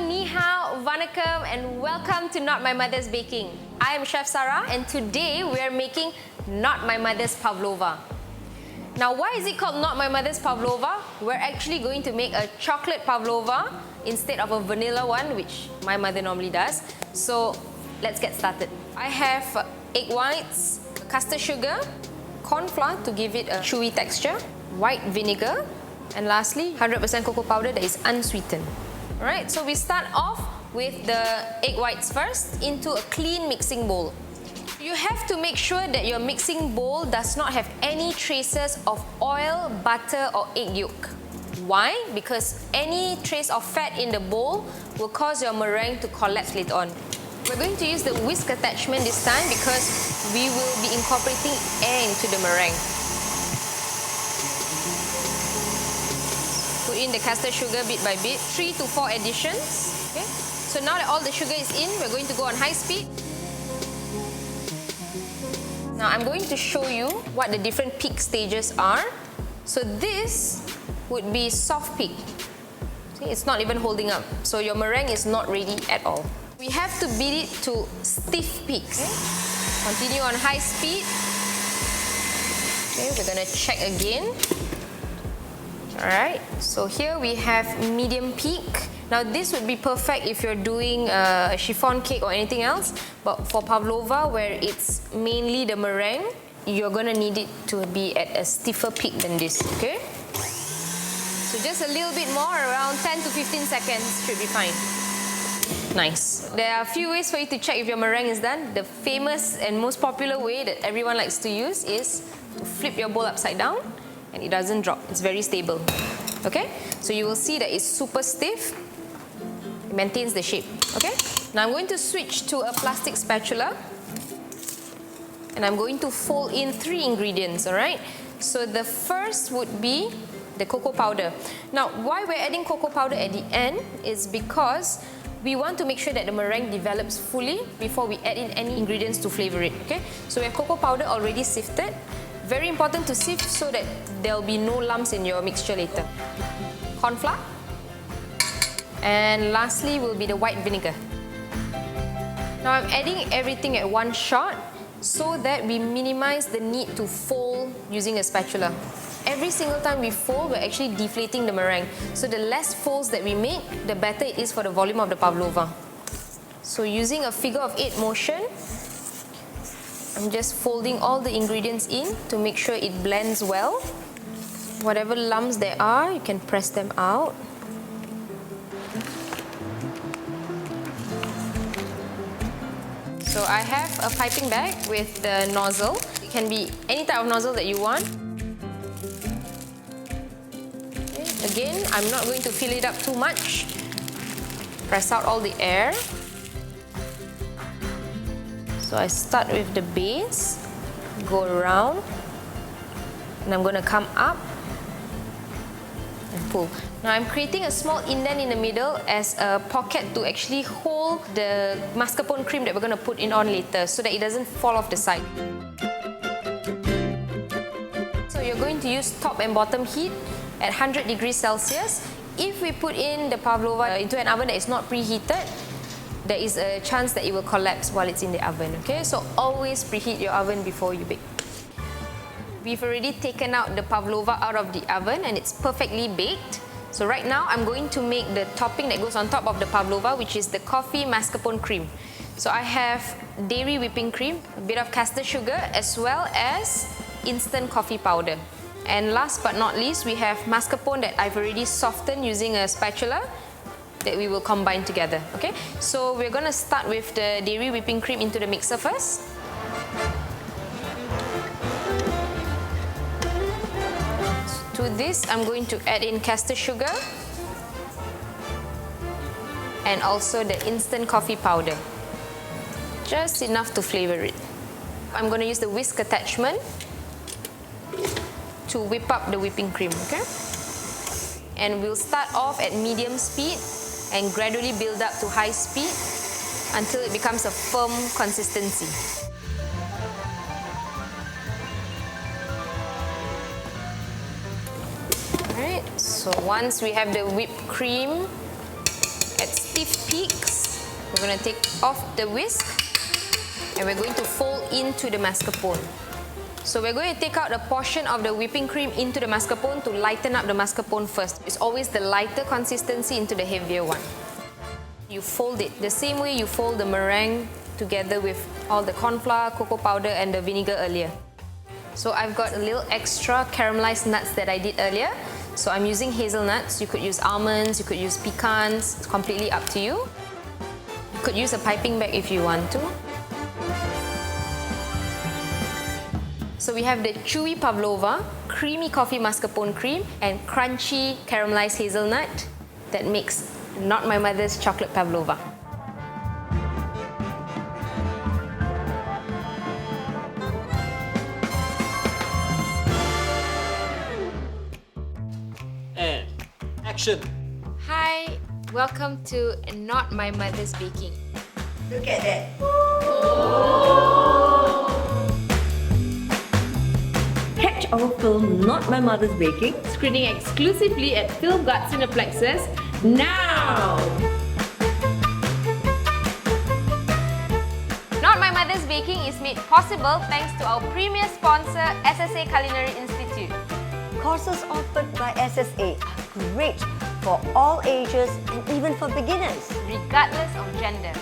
ni hao, vanakkam, and welcome to Not My Mother's Baking. I am Chef Sarah, and today we are making Not My Mother's Pavlova. Now, why is it called Not My Mother's Pavlova? We're actually going to make a chocolate pavlova instead of a vanilla one, which my mother normally does. So, let's get started. I have egg whites, custard sugar, corn flour to give it a chewy texture, white vinegar, and lastly, 100% cocoa powder that is unsweetened. Alright, so we start off with the egg whites first into a clean mixing bowl. You have to make sure that your mixing bowl does not have any traces of oil, butter or egg yolk. Why? Because any trace of fat in the bowl will cause your meringue to collapse later on. We're going to use the whisk attachment this time because we will be incorporating air into the meringue. Put in the custard sugar bit by bit, 3 to 4 additions. Okay. So now that all the sugar is in, we're going to go on high speed. Now I'm going to show you what the different peak stages are. So this would be soft peak. See, it's not even holding up. So your meringue is not ready at all. We have to beat it to stiff peaks. Okay. Continue on high speed. Okay, we're gonna check again. Alright, so here we have medium peak. Now this would be perfect if you're doing a chiffon cake or anything else, but for pavlova, where it's mainly the meringue, you're gonna need it to be at a stiffer peak than this, okay? So just a little bit more, around 10 to 15 seconds should be fine. Nice. There are a few ways for you to check if your meringue is done. The famous and most popular way that everyone likes to use is to flip your bowl upside down and it doesn't drop. It's very stable. Okay? So you will see that it's super stiff. It maintains the shape. Okay? Now I'm going to switch to a plastic spatula and I'm going to fold in 3 ingredients, alright? So the first would be the cocoa powder. Now, why we're adding cocoa powder at the end is because we want to make sure that the meringue develops fully before we add in any ingredients to flavor it, okay? So we have cocoa powder already sifted. Very important to sift so that there'll be no lumps in your mixture later. Corn flour. And lastly will be the white vinegar. Now I'm adding everything at one shot so that we minimize the need to fold using a spatula. Every single time we fold, we're actually deflating the meringue. So the less folds that we make, the better it is for the volume of the pavlova. So using a figure of 8 motion, I'm just folding all the ingredients in to make sure it blends well. Whatever lumps there are, you can press them out. So I have a piping bag with the nozzle. It can be any type of nozzle that you want. Okay. Again, I'm not going to fill it up too much. Press out all the air. So I start with the base, go around, and I'm going to come up and pull. Now I'm creating a small indent in the middle as a pocket to actually hold the mascarpone cream that we're going to put in on later so that it doesn't fall off the side. So you're going to use top and bottom heat at 100 degrees Celsius. If we put in the pavlova into an oven that is not preheated, there is a chance that it will collapse while it's in the oven, okay? So always preheat your oven before you bake. We've already taken out the pavlova out of the oven and it's perfectly baked. So right now I'm going to make the topping that goes on top of the pavlova, which is the coffee mascarpone cream. So I have dairy whipping cream, a bit of custard sugar, as well as instant coffee powder. And last but not least, we have mascarpone that I've already softened using a spatula that we will combine together, okay? So we're going to start with the dairy whipping cream into the mixer first. To this, I'm going to add in custard sugar and also the instant coffee powder. Just enough to flavor it. I'm going to use the whisk attachment to whip up the whipping cream, okay? And we'll start off at medium speed and gradually build up to high speed until it becomes a firm consistency. Alright, so once we have the whipped cream at at stiff peaks. We're going to take off the whisk and we're going to fold into the mascarpone. So we're going to take out a portion of the whipping cream into the mascarpone to lighten up the mascarpone first. It's always the lighter consistency into the heavier one. You fold it the same way you fold the meringue together with all the corn flour, cocoa powder and the vinegar earlier. So I've got a little extra caramelized nuts that I did earlier. So I'm using hazelnuts. You could use almonds, you could use pecans. It's completely up to you. You could use a piping bag if you want to. So we have the chewy pavlova, creamy coffee mascarpone cream and crunchy caramelized hazelnut that makes Not My Mother's chocolate pavlova. And action! Hi, welcome to Not My Mother's Baking. Look at that. Catch our film Not My Mother's Baking Screening exclusively at Film Guard Cineplexes now! Not My Mother's Baking is made possible thanks to our premier sponsor, SSA Culinary Institute. Courses offered by SSA are great for all ages and even for beginners. Regardless of gender.